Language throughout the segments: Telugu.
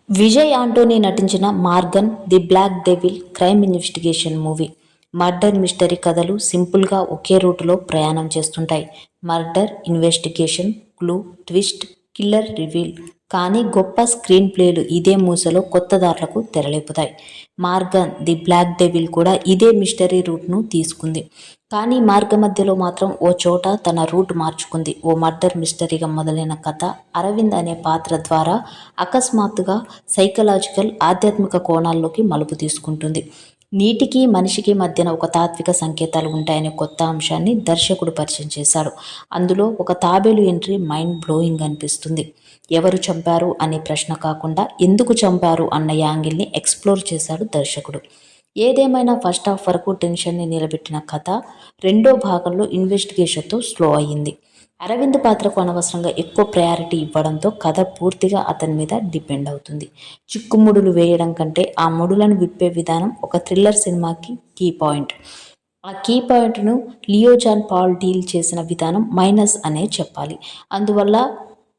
విజయ్ ఆంటోనీ నటించిన Maargan the black devil crime investigation movie. Murder mystery కథలు సింపుల్గా ఒకే రూటులో ప్రయాణం చేస్తుంటాయి. Murder, investigation, clue, twist, killer reveal. కానీ గొప్ప స్క్రీన్ ప్లేలు ఇదే మూసలో కొత్త దారులకు తెరలేపుతాయి. మార్గన్ ది బ్లాక్ డెవిల్ కూడా ఇదే మిస్టరీ రూట్ను తీసుకుంది. కానీ మార్గ మధ్యలో మాత్రం ఓ చోట తన రూట్ మార్చుకుంది. ఓ మర్డర్ మిస్టరీగా మొదలైన కథ అరవింద్ అనే పాత్ర ద్వారా అకస్మాత్తుగా సైకలాజికల్, ఆధ్యాత్మిక కోణాల్లోకి మలుపు తీసుకుంటుంది. నీటికి మనిషికి మధ్యన ఒక తాత్విక సంకేతాలు ఉంటాయనే కొత్త అంశాన్ని దర్శకుడు పరిచయం చేశాడు. అందులో ఒక తాబేలు ఎంట్రీ మైండ్ బ్లోయింగ్ అనిపిస్తుంది. ఎవరు చంపారు అనే ప్రశ్న కాకుండా ఎందుకు చంపారు అన్న యాంగిల్ని ఎక్స్ప్లోర్ చేశాడు దర్శకుడు. ఏదేమైనా ఫస్ట్ హాఫ్ వరకు టెన్షన్ని నిలబెట్టిన కథ రెండో భాగంలో ఇన్వెస్టిగేషన్తో స్లో అయ్యింది. అరవింద్ పాత్రకు అనవసరంగా ఎక్కువ ప్రయారిటీ ఇవ్వడంతో కథ పూర్తిగా అతని మీద డిపెండ్ అవుతుంది. చిక్కుముడులు వేయడం కంటే ఆ ముడులను విప్పే విధానం ఒక థ్రిల్లర్ సినిమాకి కీ పాయింట్. ఆ కీ పాయింట్ను లియో జాన్ పాల్ డీల్ చేసిన విధానం మైనస్ అనే చెప్పాలి. అందువల్ల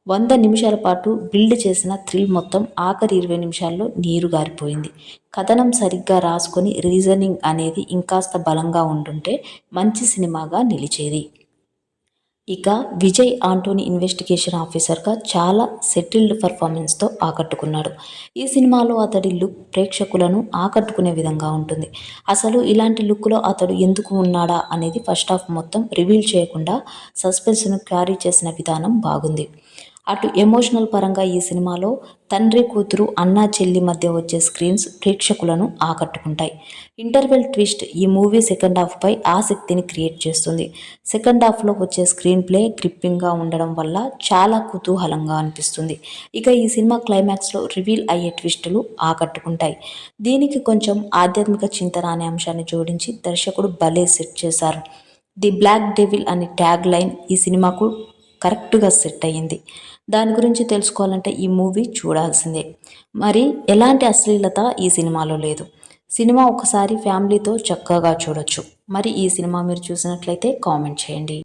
100 నిమిషాల పాటు బిల్డ్ చేసిన థ్రిల్ మొత్తం ఆఖరి 20 నిమిషాల్లో నీరు గారిపోయింది. కథనం సరిగ్గా రాసుకొని రీజనింగ్ అనేది ఇంకాస్త బలంగా ఉండుంటే మంచి సినిమాగా నిలిచేది. ఇక విజయ్ ఆంటోనీ ఇన్వెస్టిగేషన్ ఆఫీసర్గా చాలా సెటిల్డ్ పర్ఫార్మెన్స్తో ఆకట్టుకున్నాడు. ఈ సినిమాలో అతడి లుక్ ప్రేక్షకులను ఆకట్టుకునే విధంగా ఉంటుంది. అసలు ఇలాంటి లుక్లో అతడు ఎందుకు ఉన్నాడా అనేది ఫస్ట్ హాఫ్ మొత్తం రివీల్ చేయకుండా సస్పెన్స్ను క్యారీ చేసిన విధానం బాగుంది. అటు ఎమోషనల్ పరంగా ఈ సినిమాలో తండ్రి కూతురు, అన్నా చెల్లి మధ్య వచ్చే స్క్రీన్స్ ప్రేక్షకులను ఆకట్టుకుంటాయి. ఇంటర్వెల్ ట్విస్ట్ ఈ మూవీ సెకండ్ హాఫ్పై ఆసక్తిని క్రియేట్ చేస్తుంది. సెకండ్ హాఫ్లో వచ్చే స్క్రీన్ ప్లే గ్రిప్పింగ్గా ఉండడం వల్ల చాలా కుతూహలంగా అనిపిస్తుంది. ఇక ఈ సినిమా క్లైమాక్స్లో రివీల్ అయ్యే ట్విస్టులు ఆకట్టుకుంటాయి. దీనికి కొంచెం ఆధ్యాత్మిక చింతన అనే అంశాన్ని జోడించి దర్శకుడు భలే సెట్ చేశారు. ది బ్లాక్ డెవిల్ అనే ట్యాగ్ లైన్ ఈ సినిమాకు కరెక్టుగా సెట్ అయ్యింది. దాని గురించి తెలుసుకోవాలంటే ఈ మూవీ చూడాల్సిందే. మరి ఎలాంటి అశ్లీలత ఈ సినిమాలో లేదు. సినిమా ఒకసారి ఫ్యామిలీతో చక్కగా చూడొచ్చు. మరి ఈ సినిమా మీరు చూసినట్లయితే కామెంట్ చేయండి.